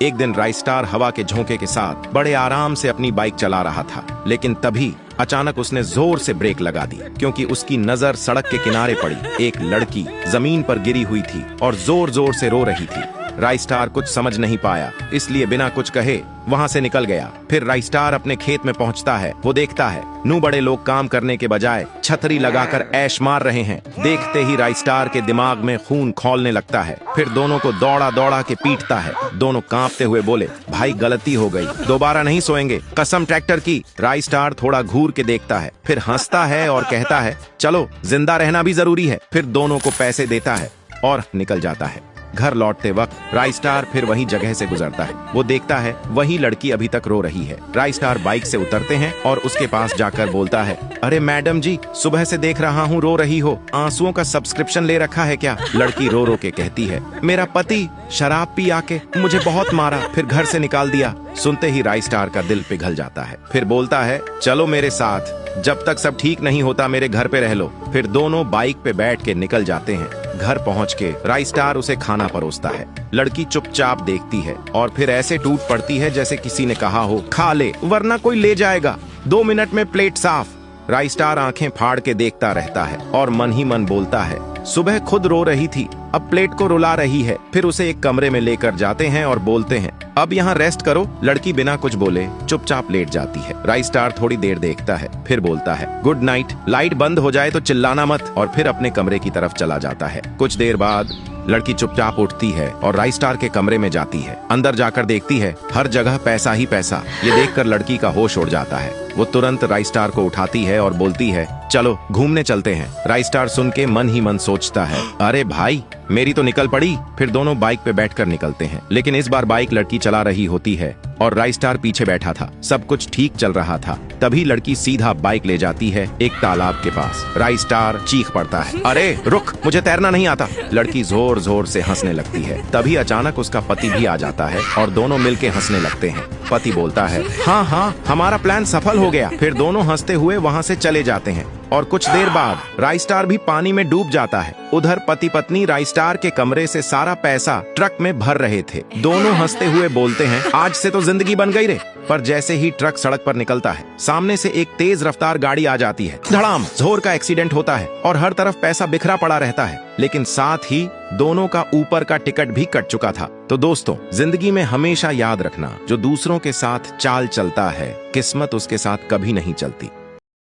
एक दिन राइस्टार हवा के झोंके के साथ बड़े आराम से अपनी बाइक चला रहा था, लेकिन तभी अचानक उसने जोर से ब्रेक लगा दी, क्योंकि उसकी नजर सड़क के किनारे पड़ी। एक लड़की जमीन पर गिरी हुई थी और जोर जोर से रो रही थी। राइस्टार कुछ समझ नहीं पाया, इसलिए बिना कुछ कहे वहां से निकल गया। फिर राइस्टार अपने खेत में पहुंचता है। वो देखता है नू बड़े लोग काम करने के बजाय छतरी लगाकर ऐश मार रहे हैं। देखते ही राइस्टार के दिमाग में खून खौलने लगता है। फिर दोनों को दौड़ा दौड़ा के पीटता है। दोनों कांपते हुए बोले, भाई गलती हो गई, दोबारा नहीं सोएंगे, कसम ट्रैक्टर की। राइस्टार थोड़ा घूर के देखता है, फिर हंसता है और कहता है, चलो जिंदा रहना भी जरूरी है। फिर दोनों को पैसे देता है और निकल जाता है। घर लौटते वक्त राइस्टार फिर वही जगह से गुजरता है। वो देखता है वही लड़की अभी तक रो रही है। राइस्टार बाइक से उतरते हैं और उसके पास जाकर बोलता है, अरे मैडम जी, सुबह से देख रहा हूँ रो रही हो, आंसुओं का सब्सक्रिप्शन ले रखा है क्या? लड़की रो रो के कहती है, मेरा पति शराब पी आके मुझे बहुत मारा, फिर घर से निकाल दिया। सुनते ही राइस्टार का दिल पिघल जाता है। फिर बोलता है, चलो मेरे साथ, जब तक सब ठीक नहीं होता मेरे घर पे रह लो। फिर दोनों बाइक पे बैठ के निकल जाते हैं। घर पहुंच के राइस्टार उसे खाना परोसता है। लड़की चुपचाप देखती है और फिर ऐसे टूट पड़ती है जैसे किसी ने कहा हो, खा ले वरना कोई ले जाएगा, 2 मिनट में प्लेट साफ। राइस्टार आंखें फाड़ के देखता रहता है और मन ही मन बोलता है, सुबह खुद रो रही थी, अब प्लेट को रुला रही है। फिर उसे एक कमरे में लेकर जाते हैं और बोलते हैं, अब यहाँ रेस्ट करो। लड़की बिना कुछ बोले चुपचाप लेट जाती है। राइस्टार थोड़ी देर देखता है, फिर बोलता है, गुड नाइट, लाइट बंद हो जाए तो चिल्लाना मत, और फिर अपने कमरे की तरफ चला जाता है। कुछ देर बाद लड़की चुपचाप उठती है और राइस्टार के कमरे में जाती है। अंदर जाकर देखती है हर जगह पैसा ही पैसा। ये देखकर लड़की का होश उड़ जाता है। वो तुरंत राइस्टार को उठाती है और बोलती है, चलो घूमने चलते हैं। राइस्टार सुन के मन ही मन सोचता है, अरे भाई मेरी तो निकल पड़ी। फिर दोनों बाइक पे बैठकर निकलते हैं, लेकिन इस बार बाइक लड़की चला रही होती है और राइस्टार पीछे बैठा था। सब कुछ ठीक चल रहा था, तभी लड़की सीधा बाइक ले जाती है एक तालाब के पास। राइस्टार चीख पड़ता है, अरे रुक, मुझे तैरना नहीं आता। लड़की जोर जोर से हंसने लगती है। तभी अचानक उसका पति भी आ जाता है और दोनों मिलके हंसने लगते हैं। पति बोलता है, हाँ हाँ, हमारा प्लान सफल हो गया। फिर दोनों हंसते हुए वहाँ से चले जाते हैं और कुछ देर बाद राइस्टार भी पानी में डूब जाता है। उधर पति पत्नी राइस्टार के कमरे से सारा पैसा ट्रक में भर रहे थे। दोनों हंसते हुए बोलते हैं, आज से तो जिंदगी बन गई रे। पर जैसे ही ट्रक सड़क पर निकलता है, सामने से एक तेज रफ्तार गाड़ी आ जाती है। धड़ाम, जोर का एक्सीडेंट होता है और हर तरफ पैसा बिखरा पड़ा रहता है, लेकिन साथ ही दोनों का ऊपर का टिकट भी कट चुका था। तो दोस्तों, जिंदगी में हमेशा याद रखना, जो दूसरों के साथ चाल चलता है, किस्मत उसके साथ कभी नहीं चलती।